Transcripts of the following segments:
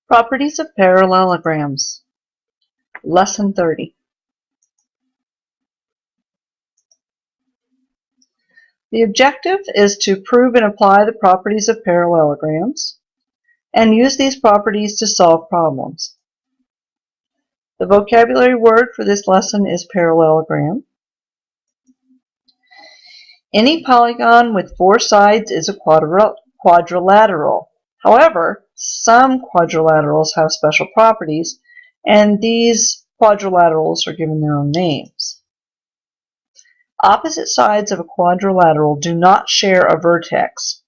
Properties of parallelograms. Lesson 30. The objective is to prove and apply the properties of parallelograms and use these properties to solve problems. The vocabulary word for this lesson is parallelogram. Any polygon with four sides is a quadrilateral. However, some quadrilaterals have special properties, and these quadrilaterals are given their own names. Opposite sides of a quadrilateral do not share a vertex.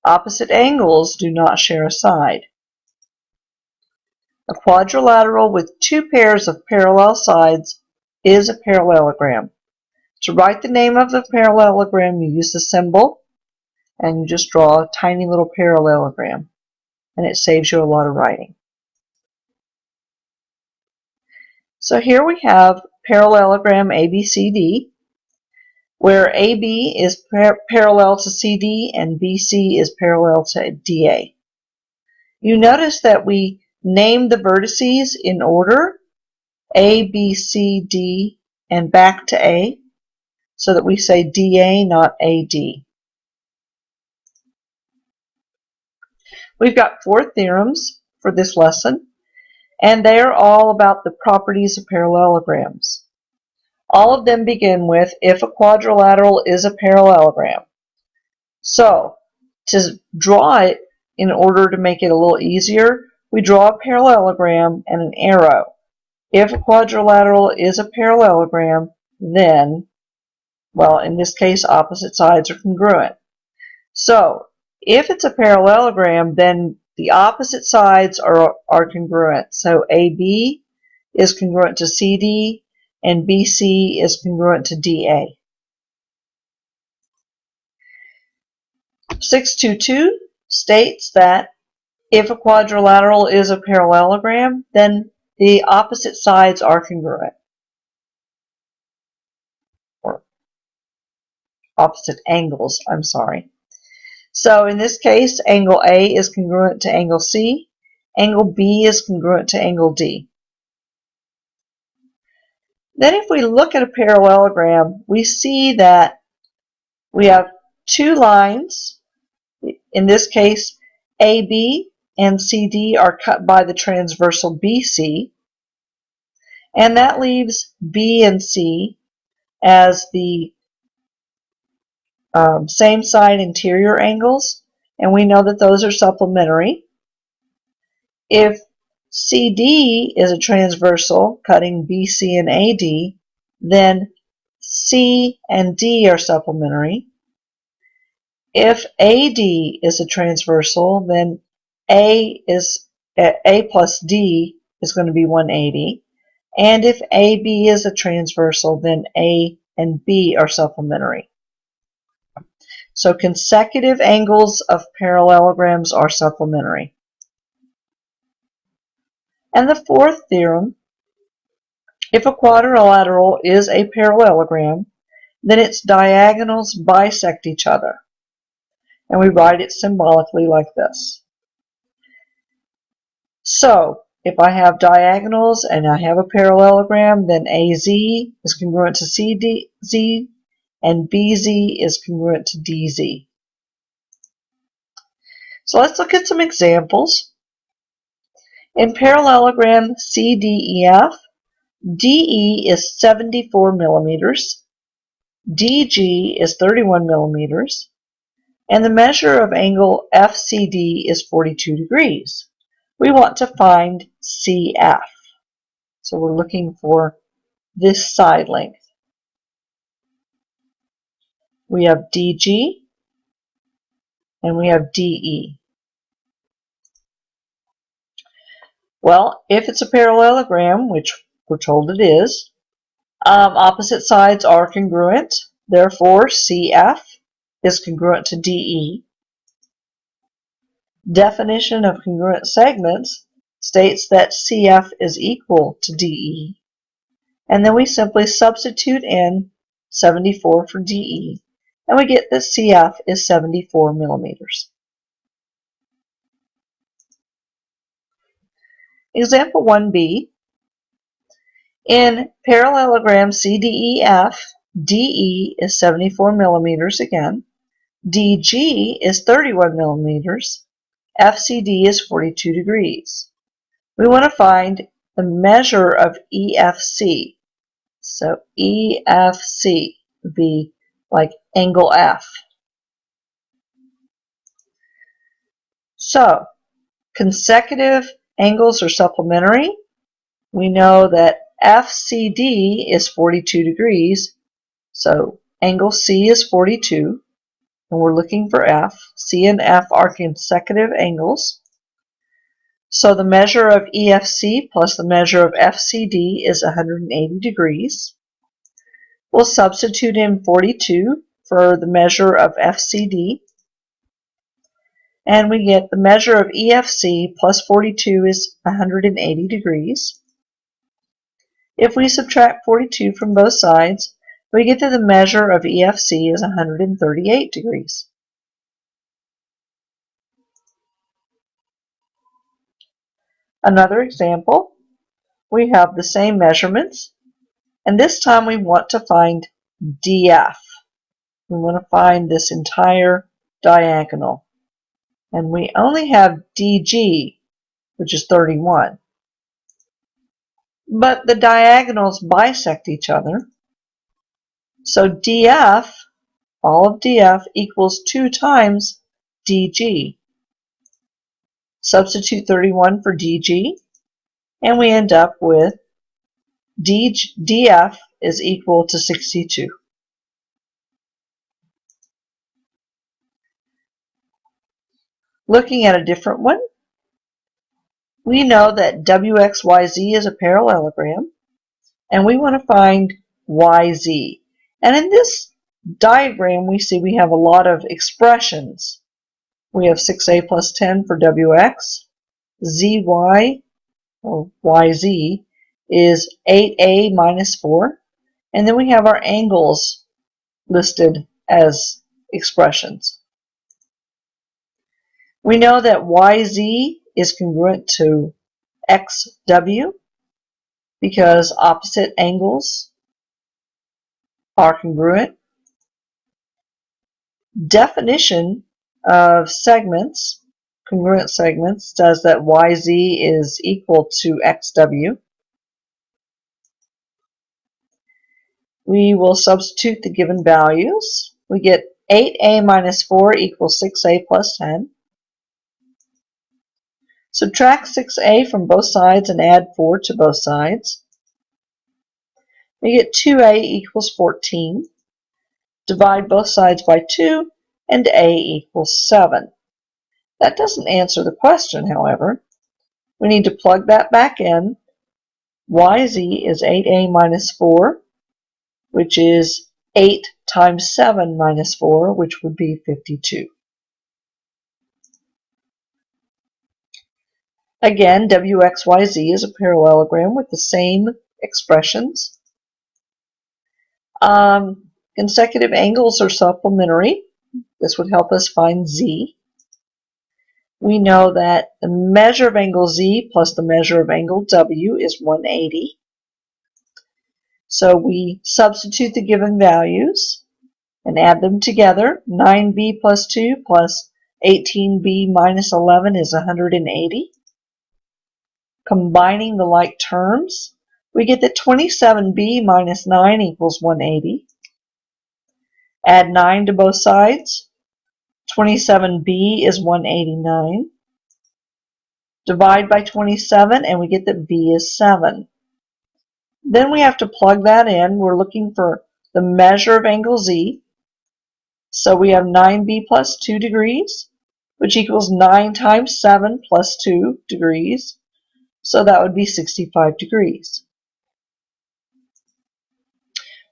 Opposite angles do not share a side. A quadrilateral with two pairs of parallel sides is a parallelogram. To write the name of the parallelogram, you use the symbol, and you just draw a tiny little parallelogram, and it saves you a lot of writing. So here we have parallelogram ABCD, where AB is parallel to CD and BC is parallel to DA. You notice that we named the vertices in order, A, B, C, D, and back to A, so that we say DA, not AD. We've got four theorems for this lesson, and they are all about the properties of parallelograms. All of them begin with if a quadrilateral is a parallelogram. So, to draw it in order to make it a little easier, we draw a parallelogram and an arrow. If a quadrilateral is a parallelogram, then, well, in this case, opposite sides are congruent. So, if it's a parallelogram, then the opposite sides are congruent. So AB is congruent to CD, and BC is congruent to DA. 622 states that if a quadrilateral is a parallelogram, then the opposite sides are congruent. Or opposite angles, I'm sorry. So in this case, angle A is congruent to angle C, angle B is congruent to angle D. Then if we look at a parallelogram, we see that we have two lines. In this case, AB and CD are cut by the transversal BC, and that leaves B and C as the same side interior angles, and we know that those are supplementary. If CD is a transversal cutting BC and AD, then C and D are supplementary. If AD is a transversal, then A plus D is going to be 180. And if AB is a transversal, then A and B are supplementary. So consecutive angles of parallelograms are supplementary. And the fourth theorem, if a quadrilateral is a parallelogram, then its diagonals bisect each other. And we write it symbolically like this. So, if I have diagonals and I have a parallelogram, then AZ is congruent to CZ and BZ is congruent to DZ. So let's look at some examples. In parallelogram CDEF, DE is 74 millimeters, DG is 31 millimeters, and the measure of angle FCD is 42 degrees. We want to find CF. So we're looking for this side length. We have DG and we have DE. Well, if it's a parallelogram, which we're told it is, opposite sides are congruent. Therefore, CF is congruent to DE. Definition of congruent segments states that CF is equal to DE. And then we simply substitute in 74 for DE, and we get that CF is 74 millimeters. Example 1b, in parallelogram CDEF, DE is 74 millimeters again, DG is 31 millimeters, FCD is 42 degrees. We want to find the measure of EFC. So EFC would be like angle F. So consecutive angles are supplementary. We know that FCD is 42 degrees, so angle C is 42, and we're looking for F. C and F are consecutive angles. So the measure of EFC plus the measure of FCD is 180 degrees. We'll substitute in 42 for the measure of FCD, and we get the measure of EFC plus 42 is 180 degrees. If we subtract 42 from both sides, we get that the measure of EFC is 138 degrees. Another example, we have the same measurements, and this time we want to find DF. We want to find this entire diagonal. And we only have DG, which is 31. But the diagonals bisect each other. So DF, all of DF, equals 2 times DG. Substitute 31 for DG, and we end up with DF is equal to 62. Looking at a different one, we know that WXYZ is a parallelogram, and we want to find YZ. And in this diagram, we see we have a lot of expressions. We have 6a plus 10 for WX, ZY, or YZ, is 8a minus 4, and then we have our angles listed as expressions. We know that YZ is congruent to XW because opposite angles are congruent. Definition of segments, congruent segments, says that YZ is equal to XW. We will substitute the given values. We get 8a minus 4 equals 6a plus 10. Subtract 6a from both sides and add 4 to both sides. We get 2a equals 14. Divide both sides by 2, and a equals 7. That doesn't answer the question, however. We need to plug that back in. YZ is 8a minus 4, which is 8 times 7 minus 4, which would be 52. Again, WXYZ is a parallelogram with the same expressions. Consecutive angles are supplementary. This would help us find Z. We know that the measure of angle Z plus the measure of angle W is 180. So we substitute the given values and add them together. 9b plus 2 plus 18b minus 11 is 180. Combining the like terms, we get that 27b minus 9 equals 180. Add 9 to both sides. 27b is 189. Divide by 27 and we get that b is 7. Then we have to plug that in. We're looking for the measure of angle Z. So we have 9b plus 2 degrees, which equals 9 times 7 plus 2 degrees. So that would be 65 degrees.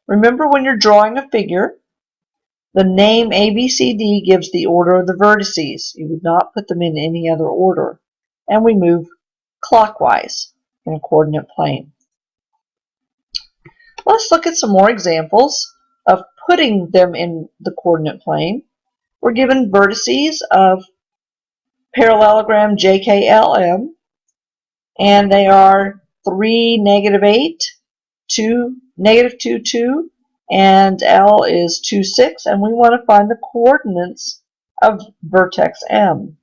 Remember, when you're drawing a figure, the name ABCD gives the order of the vertices. You would not put them in any other order. And we move clockwise in a coordinate plane. Let's look at some more examples of putting them in the coordinate plane. We're given vertices of parallelogram JKLM, and they are 3, -8, 2, -2, 2, and L is 2, 6, and we want to find the coordinates of vertex M.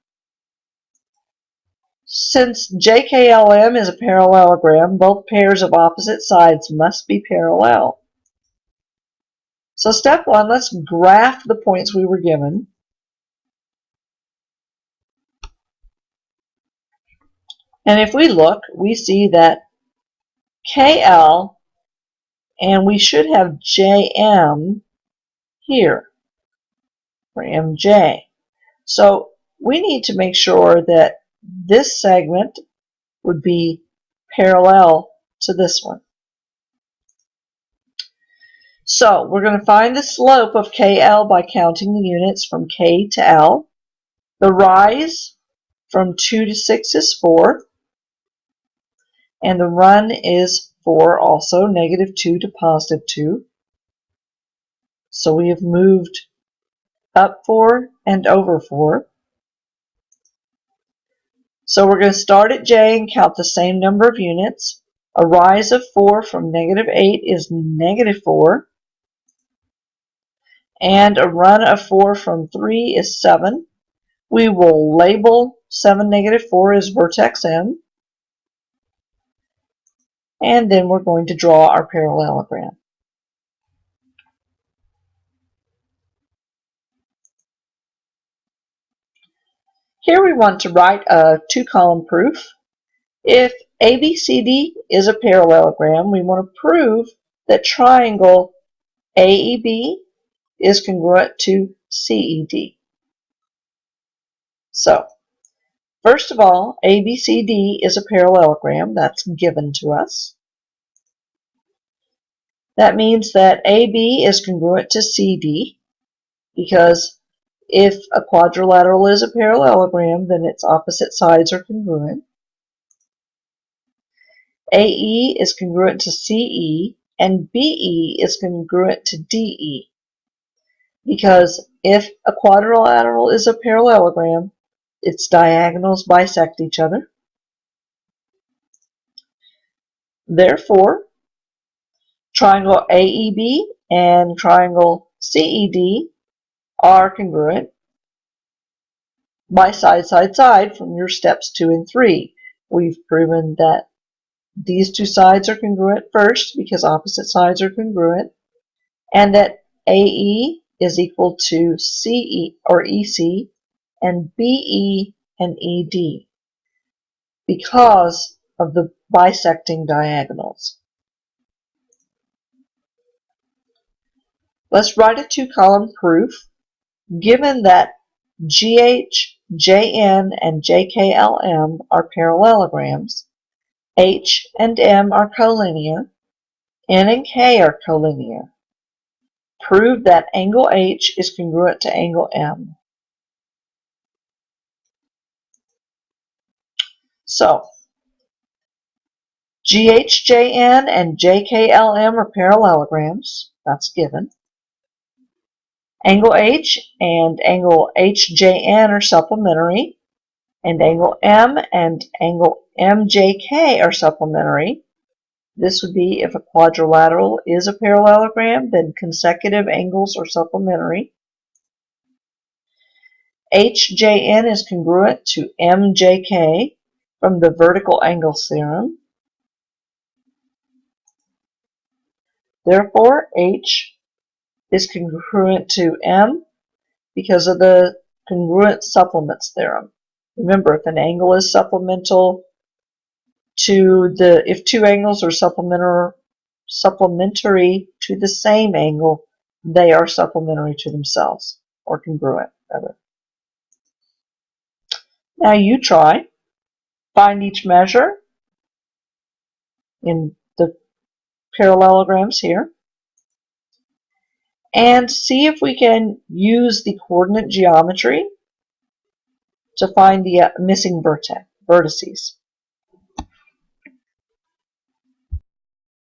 Since JKLM is a parallelogram, both pairs of opposite sides must be parallel. So step 1, let's graph the points we were given. And if we look, we see that KL, and we should have JM here, for MJ. So we need to make sure that this segment would be parallel to this one. So we're going to find the slope of KL by counting the units from K to L. The rise from 2 to 6 is 4. And the run is 4 also, -2 to +2. So we have moved up 4 and over 4. So we're going to start at J and count the same number of units. A rise of 4 from -8 is -4. And a run of 4 from 3 is 7. We will label 7, -4 as vertex M. And then we're going to draw our parallelogram. Here we want to write a 2-column proof. If ABCD is a parallelogram, we want to prove that triangle AEB is congruent to CED. So, first of all, ABCD is a parallelogram. That's given to us. That means that AB is congruent to CD, because if a quadrilateral is a parallelogram, then its opposite sides are congruent. AE is congruent to CE, and BE is congruent to DE, because if a quadrilateral is a parallelogram, its diagonals bisect each other. Therefore, triangle AEB and triangle CED are congruent by side, side, side from your steps 2 and 3. We've proven that these two sides are congruent first because opposite sides are congruent, and that AE is equal to CE or EC and BE and ED because of the bisecting diagonals. Let's write a 2-column proof. Given that GH, JN, and JKLM are parallelograms, H and M are collinear, N and K are collinear. Prove that angle H is congruent to angle M. So, GHJN and JKLM are parallelograms. That's given. Angle H and angle HJN are supplementary, and angle M and angle MJK are supplementary. This would be if a quadrilateral is a parallelogram, then consecutive angles are supplementary. HJN is congruent to MJK from the vertical angle theorem. Therefore, H is congruent to M because of the congruent supplements theorem. Remember, if an angle is supplemental to if two angles are supplementary to the same angle, they are supplementary to themselves, or congruent, rather. Now you try. Find each measure in the parallelograms here, and see if we can use the coordinate geometry to find the missing vertices.